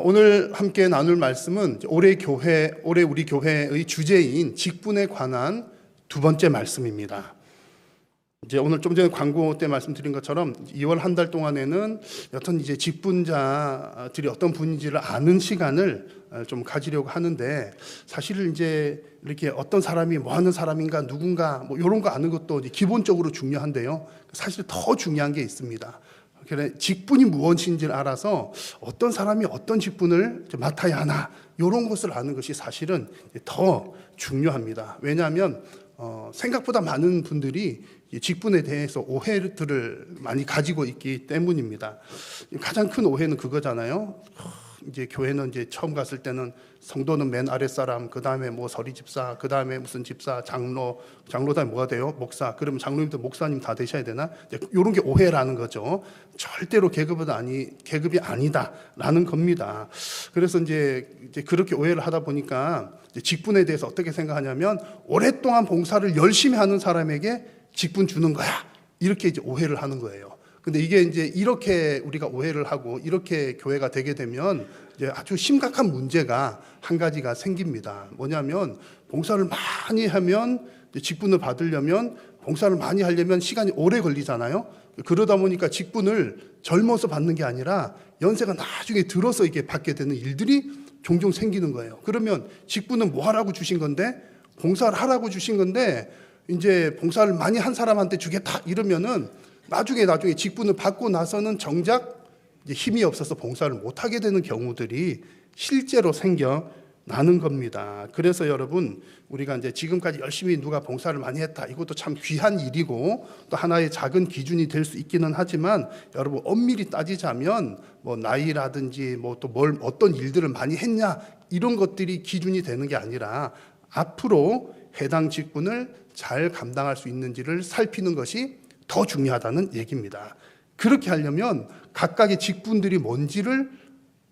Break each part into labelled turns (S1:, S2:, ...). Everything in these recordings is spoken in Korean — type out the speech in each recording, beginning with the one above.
S1: 오늘 함께 나눌 말씀은 올해 우리 교회의 주제인 직분에 관한 두 번째 말씀입니다. 이제 오늘 좀 전에 광고 때 말씀드린 것처럼 2월 한 달 동안에는 여튼 이제 직분자들이 어떤 분인지를 아는 시간을 좀 가지려고 하는데, 사실 이제 이렇게 어떤 사람이 뭐 하는 사람인가, 누군가 뭐 이런 거 아는 것도 기본적으로 중요한데요. 사실 더 중요한 게 있습니다. 직분이 무엇인지를 알아서 어떤 사람이 어떤 직분을 맡아야 하나, 이런 것을 아는 것이 사실은 더 중요합니다. 왜냐하면 생각보다 많은 분들이 직분에 대해서 오해들을 많이 가지고 있기 때문입니다. 가장 큰 오해는 그거잖아요. 이제 교회는 이제 처음 갔을 때는 성도는 맨 아랫사람, 그 다음에 뭐 서리 집사, 그 다음에 무슨 집사, 장로 다음에 뭐가 돼요? 목사. 그러면 장로님도 목사님 다 되셔야 되나? 이런 게 오해라는 거죠. 절대로 계급이 아니다라는 겁니다. 그래서 이제 그렇게 오해를 하다 보니까 직분에 대해서 어떻게 생각하냐면, 오랫동안 봉사를 열심히 하는 사람에게 직분 주는 거야, 이렇게 이제 오해를 하는 거예요. 근데 이게 이제 이렇게 우리가 오해를 하고 이렇게 교회가 되게 되면 이제 아주 심각한 문제가 한 가지가 생깁니다. 뭐냐면, 봉사를 많이 하면, 직분을 받으려면, 봉사를 많이 하려면 시간이 오래 걸리잖아요. 그러다 보니까 직분을 젊어서 받는 게 아니라 연세가 나중에 들어서 이게 받게 되는 일들이 종종 생기는 거예요. 그러면 직분은 뭐 하라고 주신 건데, 봉사를 하라고 주신 건데, 이제 봉사를 많이 한 사람한테 주겠다 이러면은 나중에 직분을 받고 나서는 정작 이제 힘이 없어서 봉사를 못하게 되는 경우들이 실제로 생겨나는 겁니다. 그래서 여러분, 우리가 이제 지금까지 열심히 누가 봉사를 많이 했다, 이것도 참 귀한 일이고 또 하나의 작은 기준이 될 수 있기는 하지만, 여러분 엄밀히 따지자면 뭐 나이라든지 뭐 또 어떤 일들을 많이 했냐, 이런 것들이 기준이 되는 게 아니라 앞으로 해당 직분을 잘 감당할 수 있는지를 살피는 것이 더 중요하다는 얘기입니다. 그렇게 하려면 각각의 직분들이 뭔지를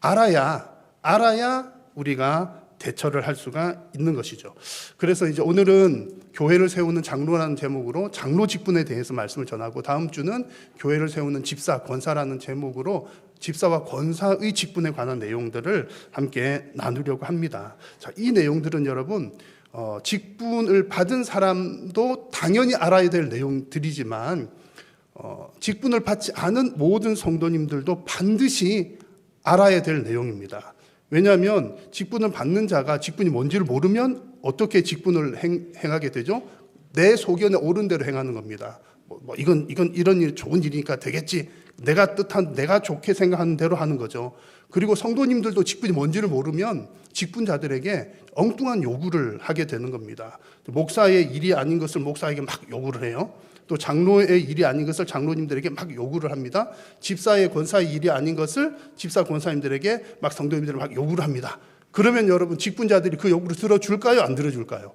S1: 알아야 우리가 대처를 할 수가 있는 것이죠. 그래서 이제 오늘은 교회를 세우는 장로라는 제목으로 장로 직분에 대해서 말씀을 전하고, 다음 주는 교회를 세우는 집사, 권사라는 제목으로 집사와 권사의 직분에 관한 내용들을 함께 나누려고 합니다. 자, 이 내용들은 여러분, 직분을 받은 사람도 당연히 알아야 될 내용들이지만, 직분을 받지 않은 모든 성도님들도 반드시 알아야 될 내용입니다. 왜냐하면 직분을 받는 자가 직분이 뭔지를 모르면 어떻게 직분을 행하게 되죠? 내 소견에 옳은 대로 행하는 겁니다. 이건 이런 일, 좋은 일이니까 되겠지, 내가 좋게 생각하는 대로 하는 거죠. 그리고 성도님들도 직분이 뭔지를 모르면 직분자들에게 엉뚱한 요구를 하게 되는 겁니다. 목사의 일이 아닌 것을 목사에게 막 요구를 해요. 또 장로의 일이 아닌 것을 장로님들에게 막 요구를 합니다. 집사의 권사의 일이 아닌 것을 집사 권사님들에게 막 성도님들을 막 요구를 합니다. 그러면 여러분, 직분자들이 그 요구를 들어줄까요? 안 들어줄까요?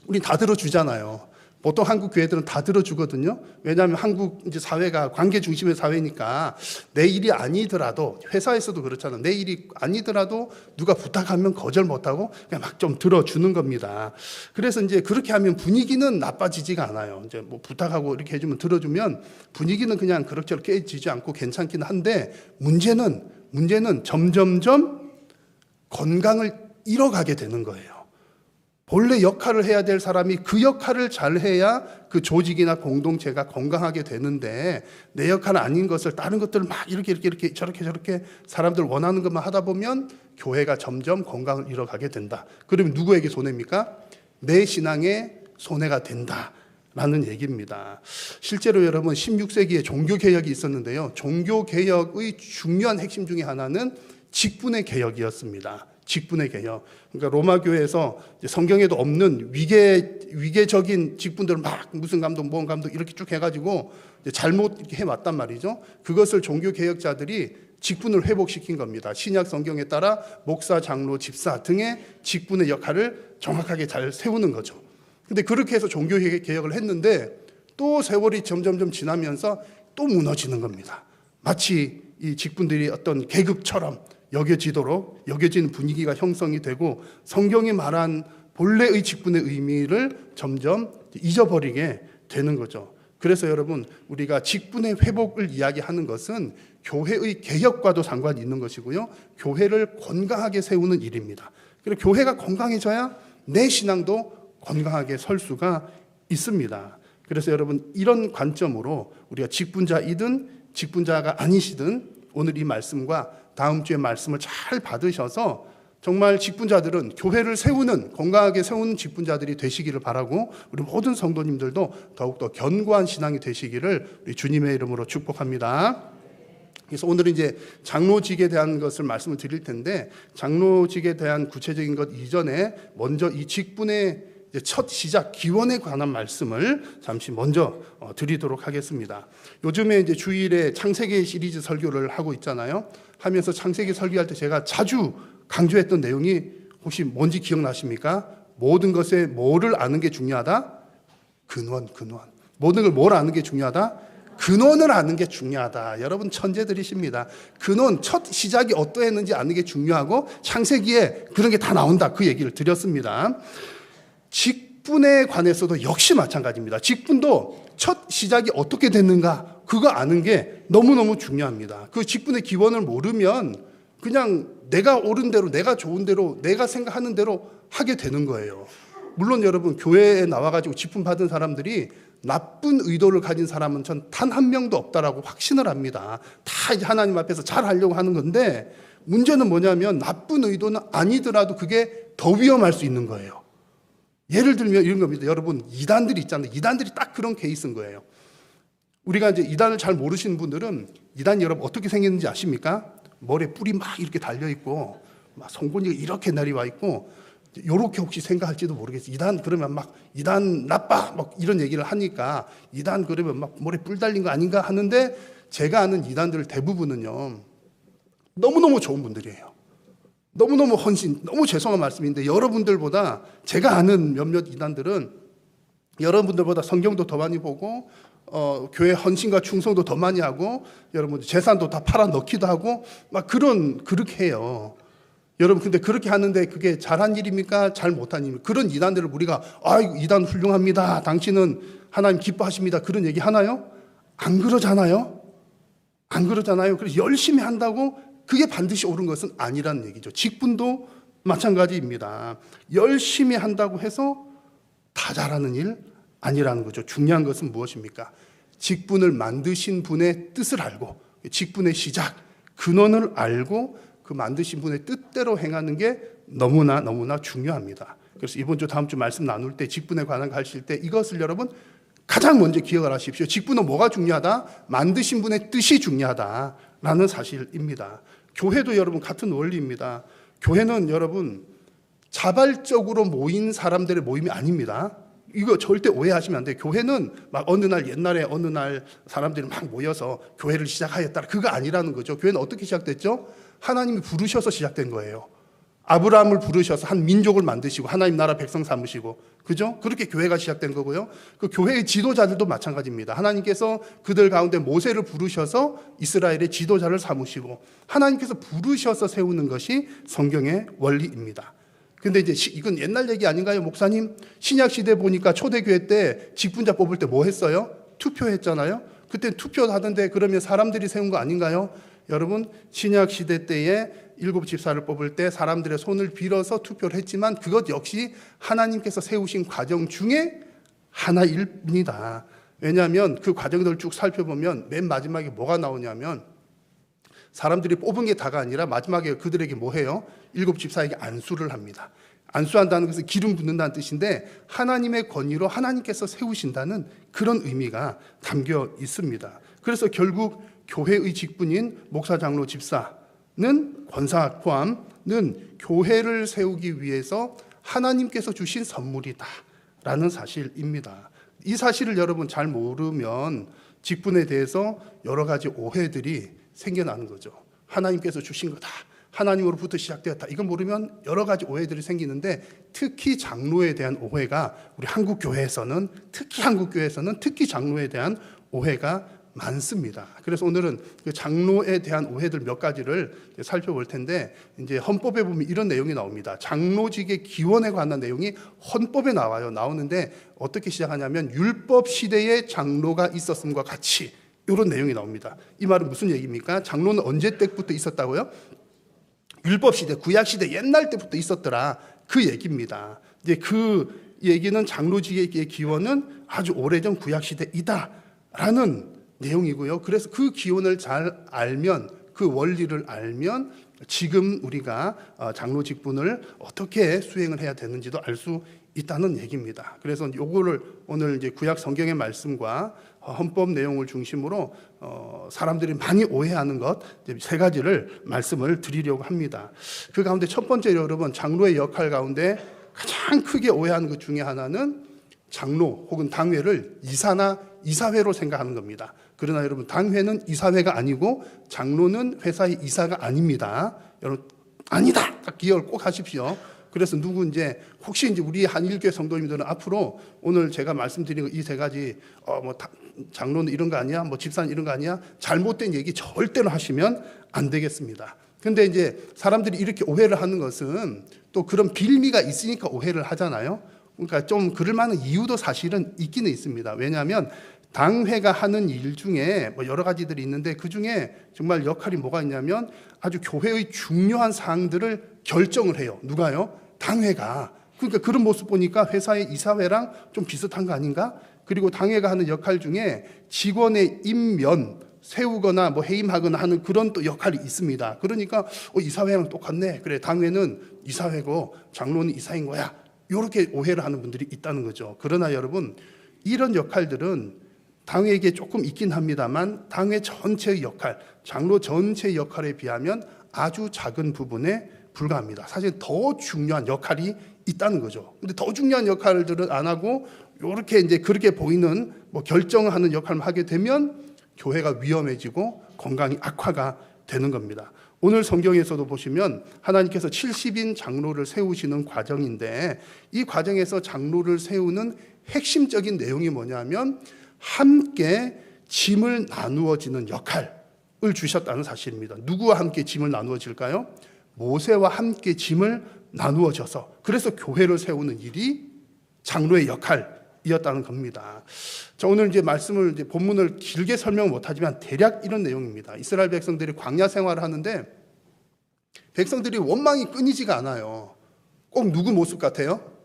S1: 우린 다 들어주잖아요. 보통 한국 교회들은 다 들어주거든요. 왜냐하면 한국 이제 사회가 관계 중심의 사회니까, 내 일이 아니더라도, 회사에서도 그렇잖아요. 내 일이 아니더라도 누가 부탁하면 거절 못하고 그냥 막 좀 들어주는 겁니다. 그래서 이제 그렇게 하면 분위기는 나빠지지가 않아요. 이제 뭐 부탁하고 이렇게 해주면, 들어주면 분위기는 그냥 그럭저럭 깨지지 않고 괜찮긴 한데, 문제는 점점점 건강을 잃어가게 되는 거예요. 본래 역할을 해야 될 사람이 그 역할을 잘 해야 그 조직이나 공동체가 건강하게 되는데, 내 역할 아닌 것을, 다른 것들을 막 이렇게 저렇게 사람들 원하는 것만 하다 보면 교회가 점점 건강을 잃어가게 된다. 그러면 누구에게 손해입니까? 내 신앙에 손해가 된다라는 얘기입니다. 실제로 여러분, 16세기에 종교개혁이 있었는데요. 종교개혁의 중요한 핵심 중에 하나는 직분의 개혁이었습니다. 직분의 개혁. 그러니까 로마 교회에서 성경에도 없는 위계적인 직분들을 막 무슨 감독, 뭔 감독 이렇게 쭉 해가지고 잘못 이렇게 해왔단 말이죠. 그것을 종교 개혁자들이 직분을 회복시킨 겁니다. 신약 성경에 따라 목사, 장로, 집사 등의 직분의 역할을 정확하게 잘 세우는 거죠. 근데 그렇게 해서 종교 개혁을 했는데, 또 세월이 점점점 지나면서 또 무너지는 겁니다. 마치 이 직분들이 어떤 계급처럼 여겨지는 분위기가 형성이 되고, 성경이 말한 본래의 직분의 의미를 점점 잊어버리게 되는 거죠. 그래서 여러분, 우리가 직분의 회복을 이야기하는 것은 교회의 개혁과도 상관이 있는 것이고요. 교회를 건강하게 세우는 일입니다. 그리고 교회가 건강해져야 내 신앙도 건강하게 설 수가 있습니다. 그래서 여러분 이런 관점으로 우리가 직분자이든 직분자가 아니시든 오늘 이 말씀과 다음 주의 말씀을 잘 받으셔서 정말 직분자들은 교회를 세우는 건강하게 세우는 직분자들이 되시기를 바라고 우리 모든 성도님들도 더욱더 견고한 신앙이 되시기를 우리 주님의 이름으로 축복합니다. 그래서 오늘은 이제 장로직에 대한 것을 말씀을 드릴 텐데 장로직에 대한 구체적인 것 이전에 먼저 이 직분의 첫 시작 기원에 관한 말씀을 잠시 먼저 드리도록 하겠습니다. 요즘에 이제 주일에 창세기 시리즈 설교를 하고 있잖아요. 하면서 창세기 설교할 때 제가 자주 강조했던 내용이 혹시 뭔지 기억나십니까? 모든 것에 뭐를 아는 게 중요하다? 근원. 모든 걸 뭘 아는 게 중요하다? 근원을 아는 게 중요하다. 여러분 천재들이십니다. 근원, 첫 시작이 어떠했는지 아는 게 중요하고 창세기에 그런 게 다 나온다. 그 얘기를 드렸습니다. 직분에 관해서도 역시 마찬가지입니다. 직분도 첫 시작이 어떻게 됐는가 그거 아는 게 너무너무 중요합니다. 그 직분의 기원을 모르면 그냥 내가 옳은 대로 내가 좋은 대로 내가 생각하는 대로 하게 되는 거예요. 물론 여러분 교회에 나와가지고 직분 받은 사람들이 나쁜 의도를 가진 사람은 전 단 한 명도 없다라고 확신을 합니다. 다 이제 하나님 앞에서 잘 하려고 하는 건데 문제는 뭐냐면 나쁜 의도는 아니더라도 그게 더 위험할 수 있는 거예요. 예를 들면 이런 겁니다. 여러분 이단들이 있잖아요. 이단들이 딱 그런 케이스인 거예요. 우리가 이제 이단을 잘 모르시는 분들은 이단이 여러분 어떻게 생겼는지 아십니까? 머리에 뿔이 막 이렇게 달려 있고 막 송곳니가 이렇게 내려와 있고 요렇게 혹시 생각할지도 모르겠어요. 이단 그러면 막 이단 나빠 막 이런 얘기를 하니까 이단 그러면 막 머리에 뿔 달린 거 아닌가 하는데 제가 아는 이단들 대부분은요 너무너무 좋은 분들이에요. 너무너무 헌신, 너무 죄송한 말씀인데 여러분들보다 제가 아는 몇몇 이단들은 여러분들보다 성경도 더 많이 보고 교회 헌신과 충성도 더 많이 하고 여러분 재산도 다 팔아 넣기도 하고 막 그렇게 해요. 여러분 근데 그렇게 하는데 그게 잘한 일입니까? 잘 못한 일입니까? 그런 이단들을 우리가 이단 훌륭합니다. 당신은 하나님 기뻐하십니다. 그런 얘기 하나요? 안 그러잖아요. 안 그러잖아요. 그래서 열심히 한다고 그게 반드시 옳은 것은 아니라는 얘기죠. 직분도 마찬가지입니다. 열심히 한다고 해서 다 잘하는 일 아니라는 거죠. 중요한 것은 무엇입니까? 직분을 만드신 분의 뜻을 알고 직분의 시작, 근원을 알고 그 만드신 분의 뜻대로 행하는 게 너무나 중요합니다. 그래서 이번 주 다음 주 말씀 나눌 때 직분에 관한 가르칠 때 이것을 여러분 가장 먼저 기억을 하십시오. 직분은 뭐가 중요하다? 만드신 분의 뜻이 중요하다라는 사실입니다. 교회도 여러분 같은 원리입니다. 교회는 여러분 자발적으로 모인 사람들의 모임이 아닙니다. 이거 절대 오해하시면 안 돼요. 교회는 막 옛날에 어느 날 사람들이 막 모여서 교회를 시작하였다. 그거 아니라는 거죠. 교회는 어떻게 시작됐죠? 하나님이 부르셔서 시작된 거예요. 아브라함을 부르셔서 한 민족을 만드시고 하나님 나라 백성 삼으시고 그죠? 그렇게 교회가 시작된 거고요. 그 교회의 지도자들도 마찬가지입니다. 하나님께서 그들 가운데 모세를 부르셔서 이스라엘의 지도자를 삼으시고 하나님께서 부르셔서 세우는 것이 성경의 원리입니다. 근데 이제 이건 옛날 얘기 아닌가요, 목사님? 신약 시대 보니까 초대교회 때 직분자 뽑을 때 뭐 했어요? 투표했잖아요. 그때 투표하던데 그러면 사람들이 세운 거 아닌가요? 여러분 신약 시대 때에 7 집사를 뽑을 때 사람들의 손을 빌어서 투표를 했지만 그것 역시 하나님께서 세우신 과정 중에 하나일 뿐이다. 왜냐하면 그 과정들을 쭉 살펴보면 맨 마지막에 뭐가 나오냐면 사람들이 뽑은 게 다가 아니라 마지막에 그들에게 뭐 해요? 7 집사에게 안수를 합니다. 안수한다는 것은 기름 붓는다는 뜻인데 하나님의 권위로 하나님께서 세우신다는 그런 의미가 담겨 있습니다. 그래서 결국 교회의 직분인 목사, 장로, 집사는 권사 포함은 교회를 세우기 위해서 하나님께서 주신 선물이다라는 사실입니다. 이 사실을 여러분 잘 모르면 직분에 대해서 여러 가지 오해들이 생겨나는 거죠. 하나님께서 주신 거다. 하나님으로부터 시작되었다. 이걸 모르면 여러 가지 오해들이 생기는데 특히 장로에 대한 오해가 우리 한국 교회에서는 특히 장로에 대한 오해가 많습니다. 그래서 오늘은 그 장로에 대한 오해들 몇 가지를 살펴볼 텐데 이제 헌법에 보면 이런 내용이 나옵니다. 장로직의 기원에 관한 내용이 헌법에 나오는데 어떻게 시작하냐면 율법 시대에 장로가 있었음과 같이 이런 내용이 나옵니다. 이 말은 무슨 얘기입니까? 장로는 언제 때부터 있었다고요? 율법 시대, 구약 시대 옛날 때부터 있었더라, 그 얘기입니다. 이제 그 얘기는 장로직의 기원은 아주 오래전 구약 시대이다라는 내용이고요. 그래서 그 기원을 잘 알면, 그 원리를 알면 지금 우리가 장로 직분을 어떻게 수행을 해야 되는지도 알 수 있다는 얘기입니다. 그래서 요거를 오늘 이제 구약 성경의 말씀과 헌법 내용을 중심으로 사람들이 많이 오해하는 것 세 가지를 말씀을 드리려고 합니다. 그 가운데 첫 번째로 여러분, 장로의 역할 가운데 가장 크게 오해하는 것 중에 하나는 장로 혹은 당회를 이사나 이사회로 생각하는 겁니다. 그러나 여러분, 당회는 이사회가 아니고 장로는 회사의 이사가 아닙니다. 여러분, 아니다! 딱 기억을 꼭 하십시오. 그래서 이제 혹시 이제 우리 한일교회 성도님들은 앞으로 오늘 제가 말씀드린 이 세 가지 장로는 이런 거 아니야? 집사는 이런 거 아니야? 잘못된 얘기 절대로 하시면 안 되겠습니다. 근데 이제 사람들이 이렇게 오해를 하는 것은 또 그런 빌미가 있으니까 오해를 하잖아요. 그러니까 좀 그럴 만한 이유도 사실은 있기는 있습니다. 왜냐하면 당회가 하는 일 중에 여러 가지들이 있는데 그 중에 정말 역할이 뭐가 있냐면 아주 교회의 중요한 사항들을 결정을 해요. 누가요? 당회가. 그러니까 그런 모습 보니까 회사의 이사회랑 좀 비슷한 거 아닌가? 그리고 당회가 하는 역할 중에 직원의 임면 세우거나 해임하거나 하는 그런 또 역할이 있습니다. 그러니까 이사회랑 똑같네. 그래, 당회는 이사회고 장로는 이사인 거야. 이렇게 오해를 하는 분들이 있다는 거죠. 그러나 여러분, 이런 역할들은 당회에게 조금 있긴 합니다만 당회 전체의 역할, 장로 전체의 역할에 비하면 아주 작은 부분에 불과합니다. 사실 더 중요한 역할이 있다는 거죠. 근데 더 중요한 역할들을 안 하고 이렇게 이제 그렇게 보이는 결정하는 역할만 하게 되면 교회가 위험해지고 건강이 악화가 되는 겁니다. 오늘 성경에서도 보시면 하나님께서 70인 장로를 세우시는 과정인데 이 과정에서 장로를 세우는 핵심적인 내용이 뭐냐면 함께 짐을 나누어지는 역할을 주셨다는 사실입니다. 누구와 함께 짐을 나누어질까요? 모세와 함께 짐을 나누어져서, 그래서 교회를 세우는 일이 장로의 역할이었다는 겁니다. 자, 오늘 이제 말씀을 본문을 길게 설명 못하지만 대략 이런 내용입니다. 이스라엘 백성들이 광야 생활을 하는데 백성들이 원망이 끊이지가 않아요. 꼭 누구 모습 같아요?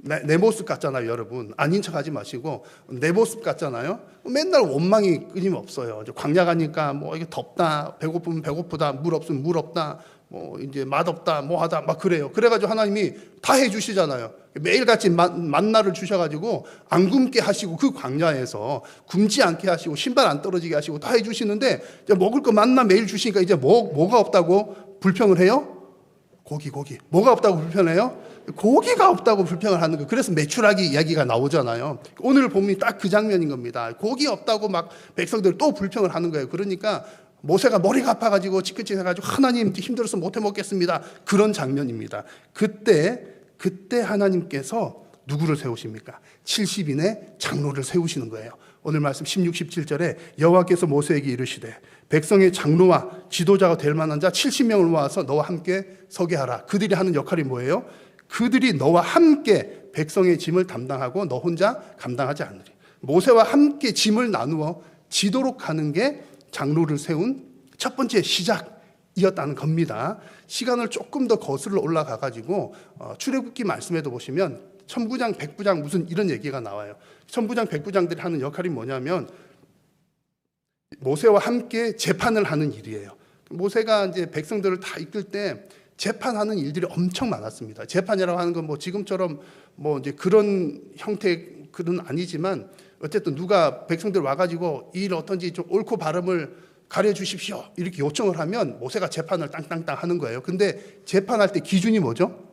S1: 내 모습 같잖아요, 여러분. 아닌 척 하지 마시고 내 모습 같잖아요. 맨날 원망이 끊임없어요. 광야 가니까 이게 덥다, 배고프면 배고프다, 물 없으면 물 없다, 이제 맛없다, 하다 막 그래요. 그래가지고 하나님이 다 해주시잖아요. 매일같이 만나를 주셔가지고 안 굶게 하시고 그 광야에서 굶지 않게 하시고 신발 안 떨어지게 하시고 다 해주시는데 이제 먹을 거 만나 매일 주시니까 이제 뭐가 없다고 불평을 해요? 고기. 뭐가 없다고 불평해요? 고기가 없다고 불평을 하는 거예요. 그래서 메추라기 이야기가 나오잖아요. 오늘 보면 딱 그 장면인 겁니다. 고기 없다고 막 백성들 또 불평을 하는 거예요. 그러니까 모세가 머리가 아파가지고 지긋지긋해가지고 하나님 힘들어서 못해 먹겠습니다. 그런 장면입니다. 그때 하나님께서 누구를 세우십니까? 70인의 장로를 세우시는 거예요. 오늘 말씀 16, 17절에 여호와께서 모세에게 이르시되 백성의 장로와 지도자가 될 만한 자 70명을 모아서 너와 함께 서게 하라. 그들이 하는 역할이 뭐예요? 그들이 너와 함께 백성의 짐을 담당하고 너 혼자 감당하지 않으리. 모세와 함께 짐을 나누어 지도록 하는 게 장로를 세운 첫 번째 시작이었다는 겁니다. 시간을 조금 더 거슬러 올라가가지고 출애굽기 말씀에도 보시면 천부장, 백부장 무슨 이런 얘기가 나와요. 천부장, 백부장들이 하는 역할이 뭐냐면 모세와 함께 재판을 하는 일이에요. 모세가 이제 백성들을 다 이끌 때 재판하는 일들이 엄청 많았습니다. 재판이라고 하는 건 지금처럼 이제 그런 형태는 아니지만 어쨌든 누가 백성들 와가지고 이 일 어떤지 좀 옳고 바름을 가려주십시오 이렇게 요청을 하면 모세가 재판을 땅땅땅 하는 거예요. 근데 재판할 때 기준이 뭐죠?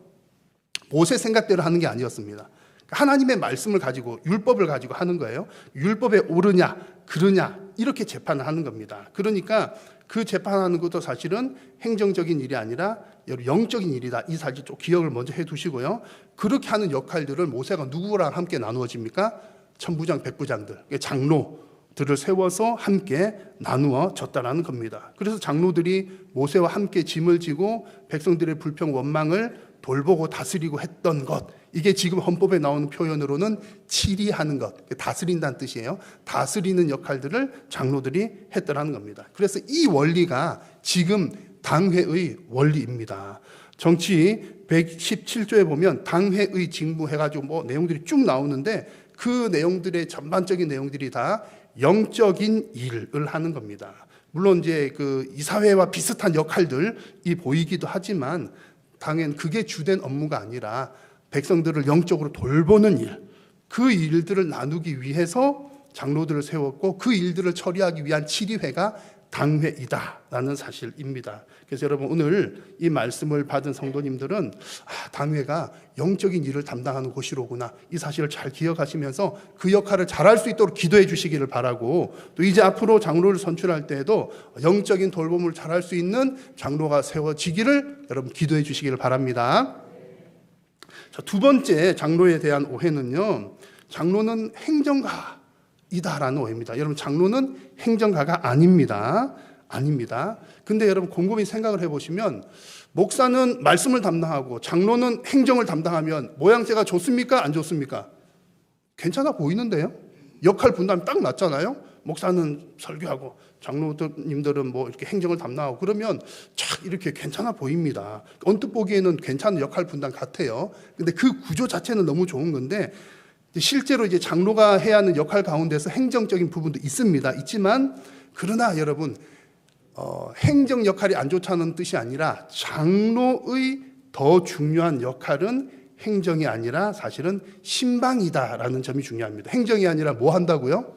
S1: 모세 생각대로 하는 게 아니었습니다. 하나님의 말씀을 가지고 율법을 가지고 하는 거예요. 율법에 옳으냐 그르냐 이렇게 재판을 하는 겁니다. 그러니까 그 재판하는 것도 사실은 행정적인 일이 아니라 영적인 일이다. 이 사실 좀 기억을 먼저 해두시고요. 그렇게 하는 역할들을 모세가 누구랑 함께 나누어집니까? 천부장, 백부장들, 장로들을 세워서 함께 나누어 졌다라는 겁니다. 그래서 장로들이 모세와 함께 짐을 지고 백성들의 불평 원망을 돌보고 다스리고 했던 것, 이게 지금 헌법에 나오는 표현으로는 치리하는 것, 다스린다는 뜻이에요. 다스리는 역할들을 장로들이 했더라는 겁니다. 그래서 이 원리가 지금 당회의 원리입니다. 정치 117조에 보면 당회의 직무 해가지고 뭐 내용들이 쭉 나오는데 그 내용들의 전반적인 내용들이 다 영적인 일을 하는 겁니다. 물론 이제 그 이사회와 비슷한 역할들이 보이기도 하지만 당연 그게 주된 업무가 아니라 백성들을 영적으로 돌보는 일, 그 일들을 나누기 위해서 장로들을 세웠고 그 일들을 처리하기 위한 치리회가 당회이다라는 사실입니다. 그래서 여러분 오늘 이 말씀을 받은 성도님들은 당회가 영적인 일을 담당하는 곳이로구나, 이 사실을 잘 기억하시면서 그 역할을 잘할 수 있도록 기도해 주시기를 바라고, 또 이제 앞으로 장로를 선출할 때에도 영적인 돌봄을 잘할 수 있는 장로가 세워지기를 여러분 기도해 주시기를 바랍니다. 자, 두 번째 장로에 대한 오해는요, 장로는 행정가이다라는 오해입니다. 여러분 장로는 행정가가 아닙니다. 근데 여러분 곰곰이 생각을 해보시면 목사는 말씀을 담당하고 장로는 행정을 담당하면 모양새가 좋습니까? 안 좋습니까? 괜찮아 보이는데요? 역할 분담이 딱 맞잖아요? 목사는 설교하고 장로님들은 뭐 이렇게 행정을 담당하고 그러면 촥 이렇게 괜찮아 보입니다. 언뜻 보기에는 괜찮은 역할 분담 같아요. 근데 그 구조 자체는 너무 좋은 건데 실제로 이제 장로가 해야 하는 역할 가운데서 행정적인 부분도 있지만 그러나 여러분 행정 역할이 안 좋다는 뜻이 아니라 장로의 더 중요한 역할은 행정이 아니라 사실은 신방이다라는 점이 중요합니다. 행정이 아니라 뭐 한다고요?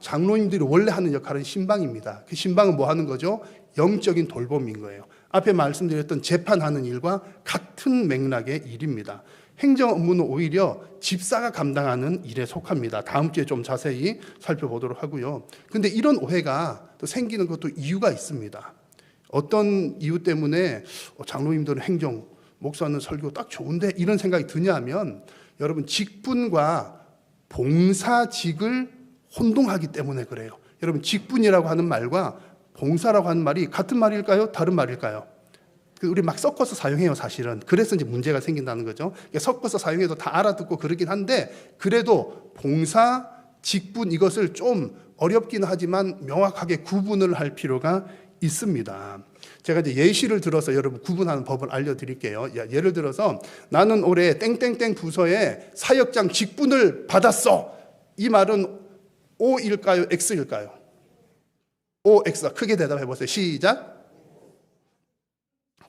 S1: 장로님들이 원래 하는 역할은 신방입니다. 그 신방은 뭐 하는 거죠? 영적인 돌봄인 거예요. 앞에 말씀드렸던 재판하는 일과 같은 맥락의 일입니다. 행정 업무는 오히려 집사가 감당하는 일에 속합니다. 다음 주에 좀 자세히 살펴보도록 하고요. 근데 이런 오해가 또 생기는 것도 이유가 있습니다. 어떤 이유 때문에 장로님들은 행정, 목사는 설교 딱 좋은데 이런 생각이 드냐 하면 여러분 직분과 봉사직을 혼동하기 때문에 그래요. 여러분 직분이라고 하는 말과 봉사라고 하는 말이 같은 말일까요? 다른 말일까요? 우리 막 섞어서 사용해요, 사실은. 그래서 이제 문제가 생긴다는 거죠. 섞어서 사용해도 다 알아듣고 그러긴 한데, 그래도 봉사, 직분 이것을 좀 어렵긴 하지만 명확하게 구분을 할 필요가 있습니다. 제가 이제 예시를 들어서 여러분 구분하는 법을 알려드릴게요. 예를 들어서 나는 올해 땡땡땡 부서에 사역장 직분을 받았어. 이 말은 O일까요? X일까요? O, X. 크게 대답해 보세요. 시작.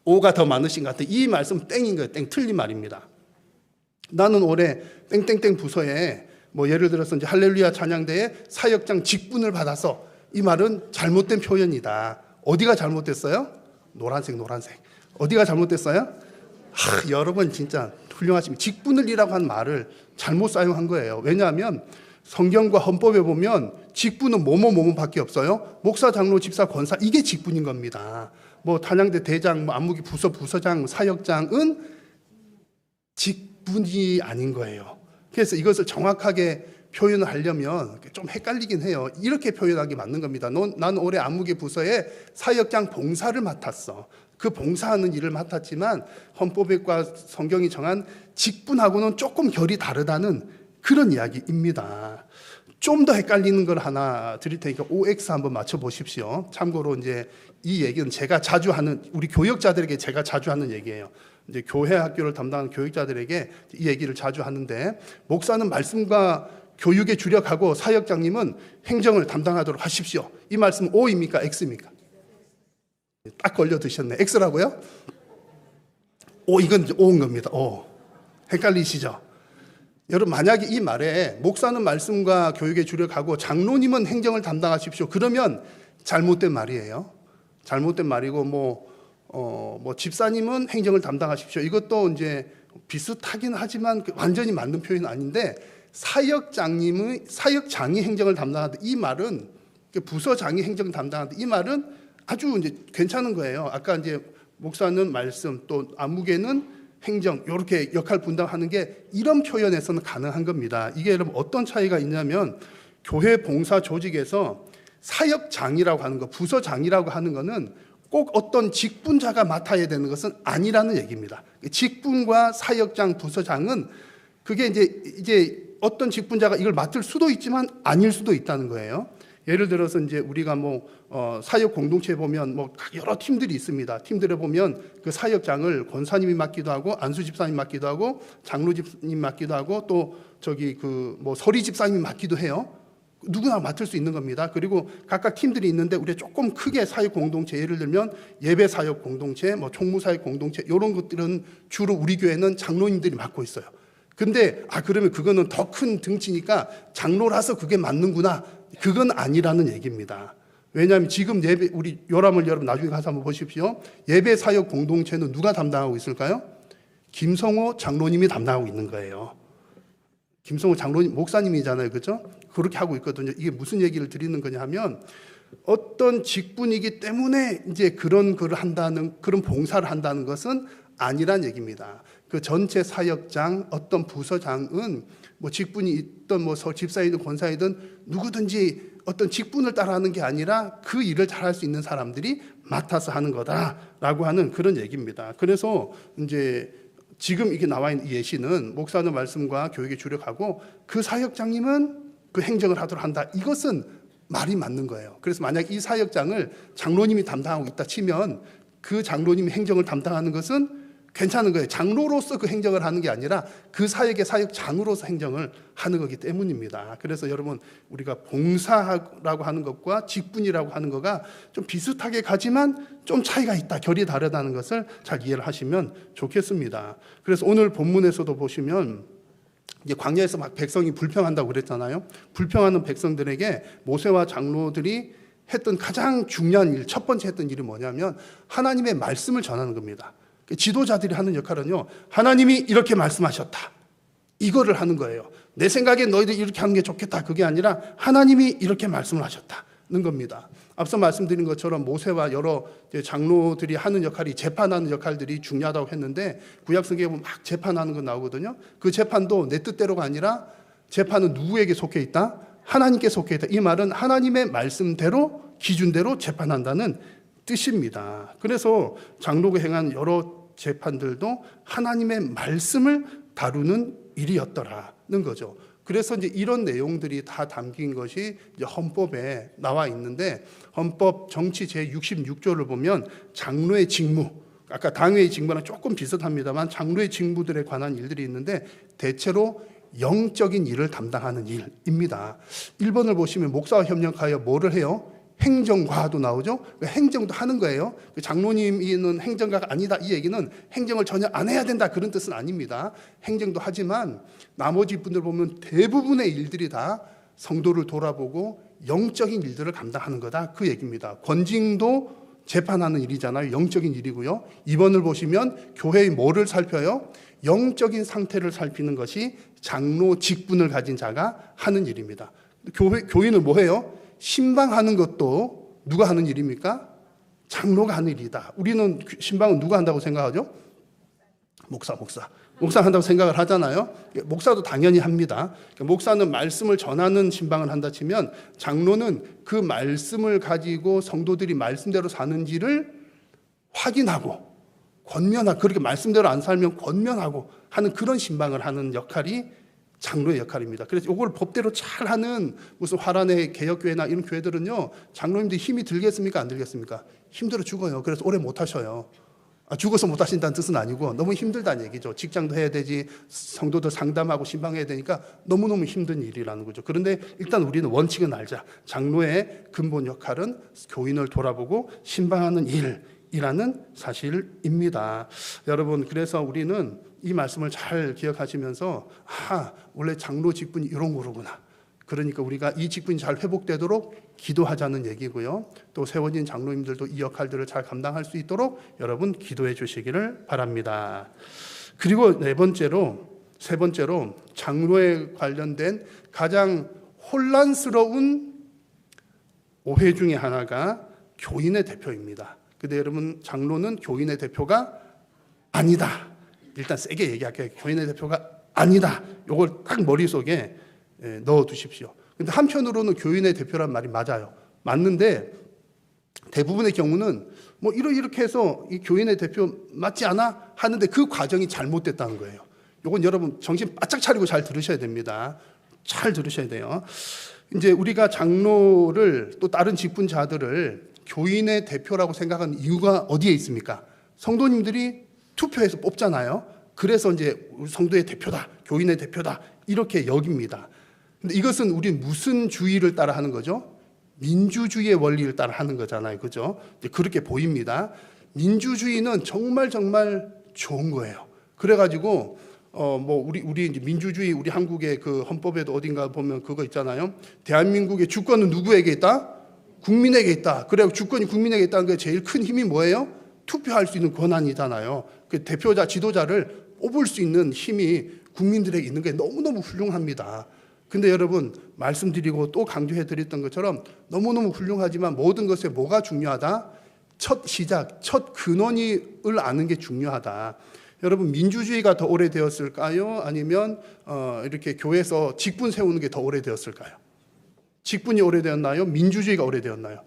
S1: O가 더 많으신 것 같아요. 이 말씀 땡인 거예요. 땡, 틀린 말입니다. 나는 올해 땡땡땡 부서에 뭐 예를 들어서 이제 할렐루야 찬양대에 사역장 직분을 받아서, 이 말은 잘못된 표현이다. 어디가 잘못됐어요? 노란색. 어디가 잘못됐어요? 여러분 진짜 훌륭하십니다. 직분을이라고 한 말을 잘못 사용한 거예요. 왜냐하면 성경과 헌법에 보면 직분은 뭐뭐뭐뭐밖에 없어요. 목사, 장로, 집사, 권사, 이게 직분인 겁니다. 뭐 단양대 대장, 뭐 안무기 부서장, 사역장은 직분이 아닌 거예요. 그래서 이것을 정확하게 표현을 하려면 좀 헷갈리긴 해요. 이렇게 표현하기 맞는 겁니다. 나는 올해 안무기 부서에 사역장 봉사를 맡았어. 그 봉사하는 일을 맡았지만 헌법과 성경이 정한 직분하고는 조금 결이 다르다는 그런 이야기입니다. 좀 더 헷갈리는 걸 하나 드릴 테니까 OX 한번 맞춰보십시오. 참고로 이제 이 얘기는 제가 자주 하는, 우리 교역자들에게 제가 자주 하는 얘기예요. 이제 교회 학교를 담당하는 교육자들에게 이 얘기를 자주 하는데, 목사는 말씀과 교육에 주력하고 사역장님은 행정을 담당하도록 하십시오. 이 말씀은 O입니까? X입니까? 딱 걸려 드셨네. X라고요? 이건 O인 겁니다. 헷갈리시죠? 여러분 만약에 이 말에 목사는 말씀과 교육에 주력하고 장로님은 행정을 담당하십시오, 그러면 잘못된 말이에요. 잘못된 말이고 뭐 집사님은 행정을 담당하십시오, 이것도 이제 비슷하긴 하지만 완전히 맞는 표현은 아닌데, 사역장이 행정을 담당하는데 이 말은 부서장이 행정을 담당하는데 이 말은 아주 이제 괜찮은 거예요. 아까 이제 목사는 말씀, 또 안무개는 행정, 이렇게 역할 분담하는 게 이런 표현에서는 가능한 겁니다. 이게 여러분 어떤 차이가 있냐면, 교회 봉사 조직에서 사역장이라고 하는 거, 부서장이라고 하는 거는 꼭 어떤 직분자가 맡아야 되는 것은 아니라는 얘기입니다. 직분과 사역장, 부서장은 그게 이제 어떤 직분자가 이걸 맡을 수도 있지만 아닐 수도 있다는 거예요. 예를 들어서 이제 우리가 사역 공동체에 보면 여러 팀들이 있습니다. 팀들에 보면 그 사역장을 권사님이 맡기도 하고 안수 집사님 맡기도 하고 장로 집사님 맡기도 하고 또 서리 집사님이 맡기도 해요. 누구나 맡을 수 있는 겁니다. 그리고 각각 팀들이 있는데 우리가 조금 크게 사역 공동체, 예를 들면 예배 사역 공동체, 총무 사역 공동체 이런 것들은 주로 우리 교회는 장로님들이 맡고 있어요. 근데 그러면 그거는 더 큰 등치니까 장로라서 그게 맞는구나. 그건 아니라는 얘기입니다. 왜냐하면 지금 우리 요람을 여러분 나중에 가서 한번 보십시오. 예배 사역 공동체는 누가 담당하고 있을까요? 김성호 장로님이 담당하고 있는 거예요. 김성호 장로님 목사님이잖아요, 그렇죠? 그렇게 하고 있거든요. 이게 무슨 얘기를 드리는 거냐 하면 어떤 직분이기 때문에 이제 그런 봉사를 한다는 것은 아니란 얘기입니다. 그 전체 사역장, 어떤 부서장은 직분이 있든 집사이든 권사이든 누구든지 어떤 직분을 따라하는 게 아니라 그 일을 잘할 수 있는 사람들이 맡아서 하는 거다라고 하는 그런 얘기입니다. 그래서 이제 지금 이게 나와 있는 예시는 목사의 말씀과 교육에 주력하고 그 사역장님은 그 행정을 하도록 한다. 이것은 말이 맞는 거예요. 그래서 만약 이 사역장을 장로님이 담당하고 있다 치면 그 장로님이 행정을 담당하는 것은 괜찮은 거예요. 장로로서 그 행정을 하는 게 아니라 그 사역의 사역장으로서 행정을 하는 거기 때문입니다. 그래서 여러분 우리가 봉사라고 하는 것과 직분이라고 하는 거가 좀 비슷하게 가지만 좀 차이가 있다, 결이 다르다는 것을 잘 이해를 하시면 좋겠습니다. 그래서 오늘 본문에서도 보시면 이제 광야에서 막 백성이 불평한다고 그랬잖아요. 불평하는 백성들에게 모세와 장로들이 했던 가장 중요한 일, 첫 번째 했던 일이 뭐냐면 하나님의 말씀을 전하는 겁니다. 지도자들이 하는 역할은요, 하나님이 이렇게 말씀하셨다, 이거를 하는 거예요. 내 생각에 너희들 이렇게 하는 게 좋겠다, 그게 아니라 하나님이 이렇게 말씀을 하셨다는 겁니다. 앞서 말씀드린 것처럼 모세와 여러 장로들이 하는 역할이 재판하는 역할들이 중요하다고 했는데 구약성경에 보면 막 재판하는 거 나오거든요. 그 재판도 내 뜻대로가 아니라 재판은 누구에게 속해 있다? 하나님께 속해 있다. 이 말은 하나님의 말씀대로, 기준대로 재판한다는 뜻입니다. 그래서 장로가 행한 여러 재판들도 하나님의 말씀을 다루는 일이었더라는 거죠. 그래서 이제 이런 내용들이 다 담긴 것이 이제 헌법에 나와 있는데, 헌법 정치 제66조를 보면 장로의 직무, 아까 당회의 직무랑 조금 비슷합니다만 장로의 직무들에 관한 일들이 있는데 대체로 영적인 일을 담당하는 일입니다. 1번을 보시면 목사와 협력하여 뭐를 해요? 행정과도 나오죠. 행정도 하는 거예요. 장로님이는 행정가가 아니다, 이 얘기는 행정을 전혀 안 해야 된다, 그런 뜻은 아닙니다. 행정도 하지만 나머지 분들 보면 대부분의 일들이 다 성도를 돌아보고 영적인 일들을 감당하는 거다, 그 얘기입니다. 권징도 재판하는 일이잖아요. 영적인 일이고요. 2번을 보시면 교회의 뭐를 살펴요? 영적인 상태를 살피는 것이 장로 직분을 가진 자가 하는 일입니다. 교인은 뭐 해요? 신방하는 것도 누가 하는 일입니까? 장로가 하는 일이다. 우리는 신방은 누가 한다고 생각하죠? 목사 한다고 생각을 하잖아요. 목사도 당연히 합니다. 목사는 말씀을 전하는 신방을 한다 치면 장로는 그 말씀을 가지고 성도들이 말씀대로 사는지를 확인하고 권면하고, 그렇게 말씀대로 안 살면 권면하고 하는 그런 신방을 하는 역할이 장로의 역할입니다. 그래서 이걸 법대로 잘 하는 무슨 화란의 개혁교회나 이런 교회들은요, 장로님들이 힘이 들겠습니까? 안 들겠습니까? 힘들어 죽어요. 그래서 오래 못 하셔요. 죽어서 못 하신다는 뜻은 아니고 너무 힘들다는 얘기죠. 직장도 해야 되지, 성도들 상담하고 신방해야 되니까 너무너무 힘든 일이라는 거죠. 그런데 일단 우리는 원칙은 알자. 장로의 근본 역할은 교인을 돌아보고 신방하는 일이라는 사실입니다. 여러분, 그래서 우리는 이 말씀을 잘 기억하시면서 원래 장로 직분이 이런 거로구나. 그러니까 우리가 이 직분이 잘 회복되도록 기도하자는 얘기고요. 또 세워진 장로님들도 이 역할들을 잘 감당할 수 있도록 여러분 기도해 주시기를 바랍니다. 그리고 세 번째로 장로에 관련된 가장 혼란스러운 오해 중에 하나가 교인의 대표입니다. 근데 여러분, 장로는 교인의 대표가 아니다. 일단 세게 얘기할게요. 교인의 대표가 아니다. 이걸 딱 머릿속에 넣어 두십시오. 근데 한편으로는 교인의 대표란 말이 맞아요. 맞는데 대부분의 경우는 이렇게 해서 이 교인의 대표 맞지 않아? 하는데 그 과정이 잘못됐다는 거예요. 이건 여러분 정신 바짝 차리고 잘 들으셔야 됩니다. 잘 들으셔야 돼요. 이제 우리가 장로를 또 다른 직분자들을 교인의 대표라고 생각하는 이유가 어디에 있습니까? 성도님들이 투표해서 뽑잖아요. 그래서 이제 우리 성도의 대표다, 교인의 대표다 이렇게 여깁니다. 근데 이것은 우리 무슨 주의를 따라 하는 거죠? 민주주의의 원리를 따라 하는 거잖아요, 그죠? 그렇게 보입니다. 민주주의는 정말 좋은 거예요. 그래가지고 우리 이제 민주주의 우리 한국의 그 헌법에도 어딘가 보면 그거 있잖아요. 대한민국의 주권은 누구에게 있다? 국민에게 있다. 그래서 주권이 국민에게 있다는 게 제일 큰 힘이 뭐예요? 투표할 수 있는 권한이잖아요. 그 대표자, 지도자를 뽑을 수 있는 힘이 국민들에게 있는 게 너무너무 훌륭합니다. 근데 여러분 말씀드리고 또 강조해 드렸던 것처럼 너무너무 훌륭하지만 모든 것에 뭐가 중요하다? 첫 시작, 첫 근원을 아는 게 중요하다. 여러분 민주주의가 더 오래되었을까요? 아니면 이렇게 교회에서 직분 세우는 게 더 오래되었을까요? 직분이 오래되었나요? 민주주의가 오래되었나요?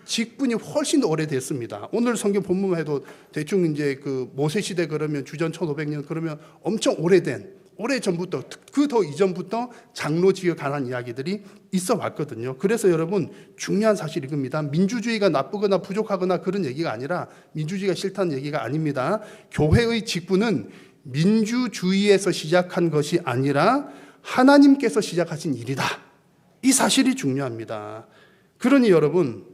S1: 직분이 훨씬 더 오래됐습니다. 오늘 성경 본문만 해도 대충 이제 그 모세 시대 그러면 주전 1500년 그러면 엄청 오래 전부터 그 더 이전부터 장로직에 관한 이야기들이 있어 왔거든요. 그래서 여러분 중요한 사실이 이겁니다. 민주주의가 나쁘거나 부족하거나 그런 얘기가 아니라 민주주의가 싫다는 얘기가 아닙니다. 교회의 직분은 민주주의에서 시작한 것이 아니라 하나님께서 시작하신 일이다. 이 사실이 중요합니다. 그러니 여러분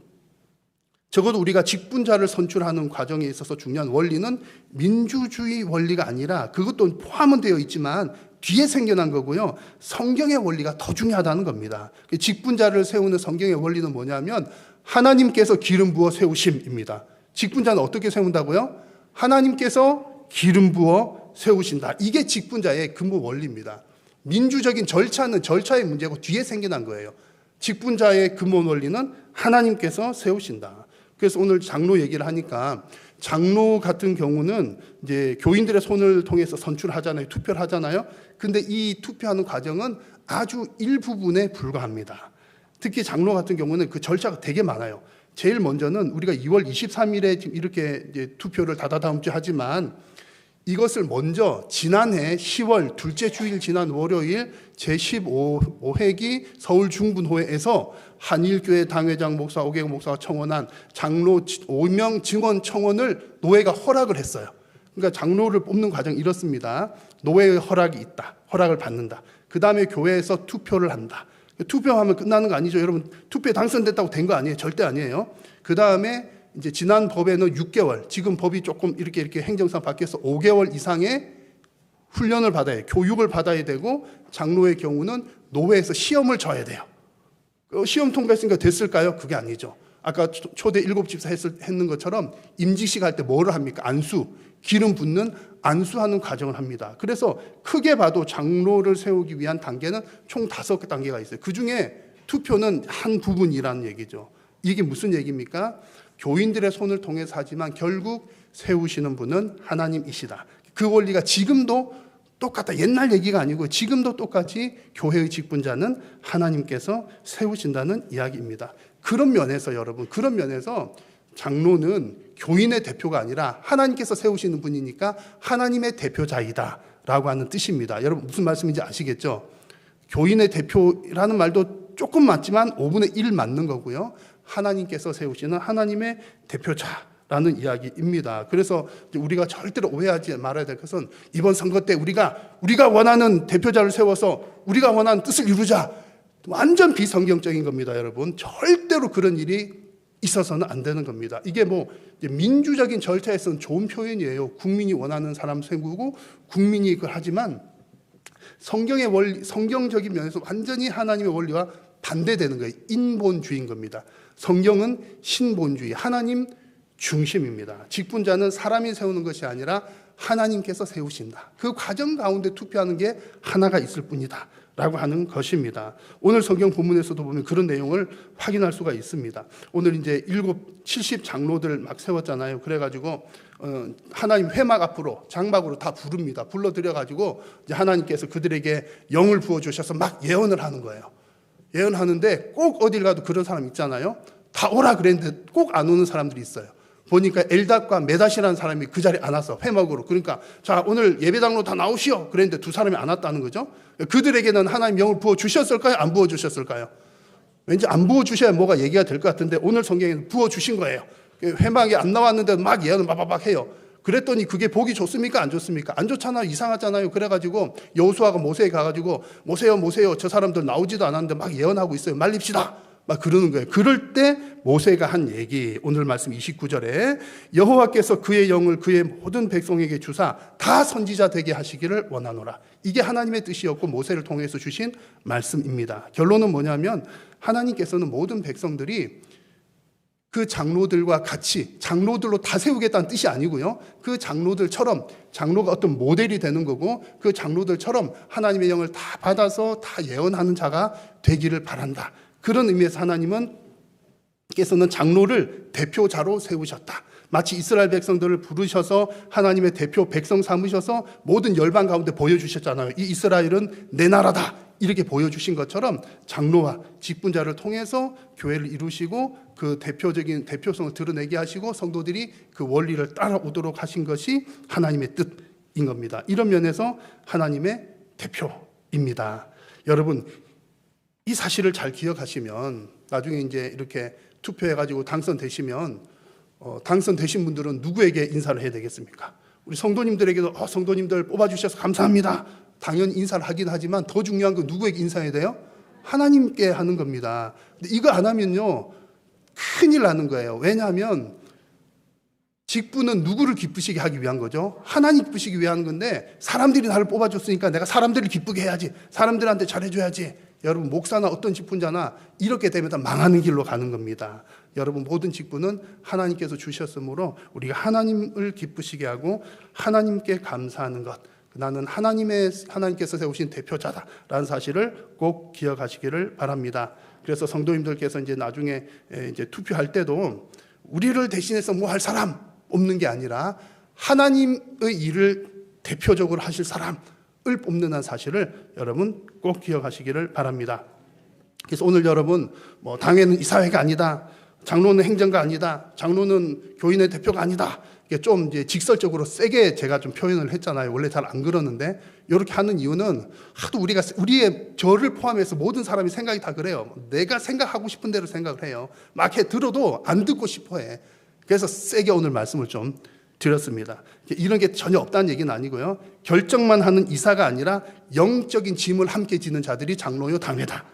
S1: 적어도 우리가 직분자를 선출하는 과정에 있어서 중요한 원리는 민주주의 원리가 아니라 그것도 포함은 되어 있지만 뒤에 생겨난 거고요. 성경의 원리가 더 중요하다는 겁니다. 직분자를 세우는 성경의 원리는 뭐냐면 하나님께서 기름 부어 세우심입니다. 직분자는 어떻게 세운다고요? 하나님께서 기름 부어 세우신다. 이게 직분자의 근본 원리입니다. 민주적인 절차는 절차의 문제고 뒤에 생겨난 거예요. 직분자의 근본 원리는 하나님께서 세우신다. 그래서 오늘 장로 얘기를 하니까 장로 같은 경우는 이제 교인들의 손을 통해서 선출하잖아요. 투표를 하잖아요. 근데 이 투표하는 과정은 아주 일부분에 불과합니다. 특히 장로 같은 경우는 그 절차가 되게 많아요. 제일 먼저는 우리가 2월 23일에 지금 이렇게 이제 투표를 다다음 주 하지만 이것을 먼저 지난해 10월 둘째 주일 지난 월요일 제15회기 서울 중분호회에서 한일교회 당회장 목사 오계국 목사가 청원한 장로 5명 증언 청원을 노회가 허락을 했어요. 그러니까 장로를 뽑는 과정이 이렇습니다. 노회의 허락이 있다. 허락을 받는다. 그 다음에 교회에서 투표를 한다. 투표하면 끝나는 거 아니죠. 여러분 투표에 당선됐다고 된 거 아니에요. 절대 아니에요. 그 다음에 이제 지난 법에는 6개월, 지금 법이 조금 이렇게 행정상 바뀌어서 5개월 이상의 훈련을 받아야, 교육을 받아야 되고 장로의 경우는 노회에서 시험을 져야 돼요. 시험 통과했으니까 됐을까요? 그게 아니죠. 아까 초대 7집사 했는 것처럼 임직식 할 때 뭐를 합니까? 안수, 기름 붓는 안수하는 과정을 합니다. 그래서 크게 봐도 장로를 세우기 위한 단계는 총 5단계가 있어요. 그중에 투표는 한 부분이라는 얘기죠. 이게 무슨 얘기입니까? 교인들의 손을 통해서 하지만 결국 세우시는 분은 하나님이시다. 그 원리가 지금도 똑같다. 옛날 얘기가 아니고 지금도 똑같이 교회의 직분자는 하나님께서 세우신다는 이야기입니다. 그런 면에서 여러분, 그런 면에서 장로는 교인의 대표가 아니라 하나님께서 세우시는 분이니까 하나님의 대표자이다 라고 하는 뜻입니다. 여러분 무슨 말씀인지 아시겠죠? 교인의 대표라는 말도 조금 맞지만 5분의 1 맞는 거고요. 하나님께서 세우시는 하나님의 대표자라는 이야기입니다. 그래서 우리가 절대로 오해하지 말아야 될 것은 이번 선거 때 우리가 원하는 대표자를 세워서 우리가 원하는 뜻을 이루자. 완전 비성경적인 겁니다, 여러분. 절대로 그런 일이 있어서는 안 되는 겁니다. 이게 뭐 민주적인 절차에서는 좋은 표현이에요. 국민이 원하는 사람 세우고 국민이 그걸 하지만 성경의 원리, 성경적인 면에서 완전히 하나님의 원리와 반대되는 거예요. 인본주의인 겁니다. 성경은 신본주의, 하나님 중심입니다. 직분자는 사람이 세우는 것이 아니라 하나님께서 세우신다. 그 과정 가운데 투표하는 게 하나가 있을 뿐이다 라고 하는 것입니다. 오늘 성경 본문에서도 보면 그런 내용을 확인할 수가 있습니다. 오늘 이제 70 장로들 막 세웠잖아요. 그래가지고 하나님 회막 앞으로 장막으로 다 부릅니다. 불러들여가지고 이제 하나님께서 그들에게 영을 부어주셔서 막 예언을 하는 거예요. 예언하는데 꼭 어딜 가도 그런 사람 있잖아요. 다 오라 그랬는데 꼭 안 오는 사람들이 있어요. 보니까 엘닷과 메닷이라는 사람이 그 자리에 안 왔어. 회막으로. 그러니까 자, 오늘 예배당으로 다 나오시오. 그랬는데 두 사람이 안 왔다는 거죠. 그들에게는 하나님 영을 부어주셨을까요? 안 부어주셨을까요? 왠지 안 부어주셔야 뭐가 얘기가 될 것 같은데 오늘 성경에 부어주신 거예요. 회막에 안 나왔는데 막 예언을 막막 해요. 그랬더니 그게 보기 좋습니까? 안 좋습니까? 안 좋잖아요. 이상하잖아요. 그래가지고 여호수아가 모세에 가가지고 모세요 저 사람들 나오지도 않았는데 막 예언하고 있어요. 말립시다 막 그러는 거예요. 그럴 때 모세가 한 얘기, 오늘 말씀 29절에 여호와께서 그의 영을 그의 모든 백성에게 주사 다 선지자 되게 하시기를 원하노라. 이게 하나님의 뜻이었고 모세를 통해서 주신 말씀입니다. 결론은 뭐냐면 하나님께서는 모든 백성들이 그 장로들과 같이 장로들로 다 세우겠다는 뜻이 아니고요. 그 장로들처럼 장로가 어떤 모델이 되는 거고 그 장로들처럼 하나님의 영을 다 받아서 다 예언하는 자가 되기를 바란다. 그런 의미에서 하나님은 께서는 장로를 대표자로 세우셨다. 마치 이스라엘 백성들을 부르셔서 하나님의 대표 백성 삼으셔서 모든 열방 가운데 보여주셨잖아요. 이 이스라엘은 내 나라다. 이렇게 보여주신 것처럼 장로와 직분자를 통해서 교회를 이루시고 그 대표적인 대표성을 드러내게 하시고 성도들이 그 원리를 따라오도록 하신 것이 하나님의 뜻인 겁니다. 이런 면에서 하나님의 대표입니다. 여러분, 이 사실을 잘 기억하시면 나중에 이제 이렇게 투표해가지고 당선되시면 당선되신 분들은 누구에게 인사를 해야 되겠습니까? 우리 성도님들에게도 성도님들 뽑아주셔서 감사합니다. 당연히 인사를 하긴 하지만 더 중요한 건 누구에게 인사해야 돼요? 하나님께 하는 겁니다. 근데 이거 안 하면요 큰일 나는 거예요. 왜냐하면 직분은 누구를 기쁘시게 하기 위한 거죠? 하나님 기쁘시기 위한 건데 사람들이 나를 뽑아줬으니까 내가 사람들을 기쁘게 해야지, 사람들한테 잘해줘야지. 여러분, 목사나 어떤 직분자나 이렇게 되면 다 망하는 길로 가는 겁니다. 여러분, 모든 직분은 하나님께서 주셨으므로 우리가 하나님을 기쁘시게 하고 하나님께 감사하는 것, 나는 하나님께서 세우신 대표자다라는 사실을 꼭 기억하시기를 바랍니다. 그래서 성도님들께서 이제 나중에 이제 투표할 때도 우리를 대신해서 뭐 할 사람 없는 게 아니라 하나님의 일을 대표적으로 하실 사람을 뽑는다는 사실을 여러분 꼭 기억하시기를 바랍니다. 그래서 오늘 여러분 뭐 당회는 이사회가 아니다, 장로는 행정가 아니다, 장로는 교인의 대표가 아니다, 이게 좀 이제 직설적으로 세게 제가 좀 표현을 했잖아요. 원래 잘 안 그러는데 이렇게 하는 이유는 하도 우리의 저를 포함해서 모든 사람이 생각이 다 그래요. 내가 생각하고 싶은 대로 생각을 해요. 막 해 들어도 안 듣고 싶어해. 그래서 세게 오늘 말씀을 좀 드렸습니다. 이런 게 전혀 없다는 얘기는 아니고요. 결정만 하는 이사가 아니라 영적인 짐을 함께 지는 자들이 장로요 당회다.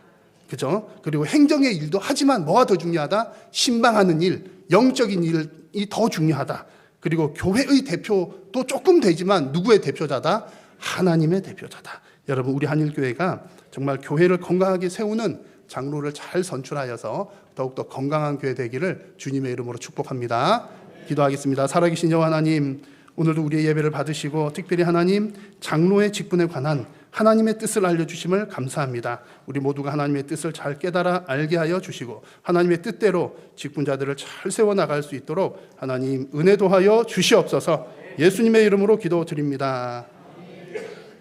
S1: 그죠? 그리고 행정의 일도 하지만 뭐가 더 중요하다? 신방하는 일, 영적인 일이 더 중요하다. 그리고 교회의 대표도 조금 되지만 누구의 대표자다? 하나님의 대표자다. 여러분, 우리 한일교회가 정말 교회를 건강하게 세우는 장로를 잘 선출하여서 더욱더 건강한 교회 되기를 주님의 이름으로 축복합니다. 기도하겠습니다. 살아계신 여호와 하나님, 오늘도 우리의 예배를 받으시고 특별히 하나님 장로의 직분에 관한 하나님의 뜻을 알려주심을 감사합니다. 우리 모두가 하나님의 뜻을 잘 깨달아 알게 하여 주시고 하나님의 뜻대로 직분자들을 잘 세워나갈 수 있도록 하나님 은혜 도하여 주시옵소서. 예수님의 이름으로 기도드립니다.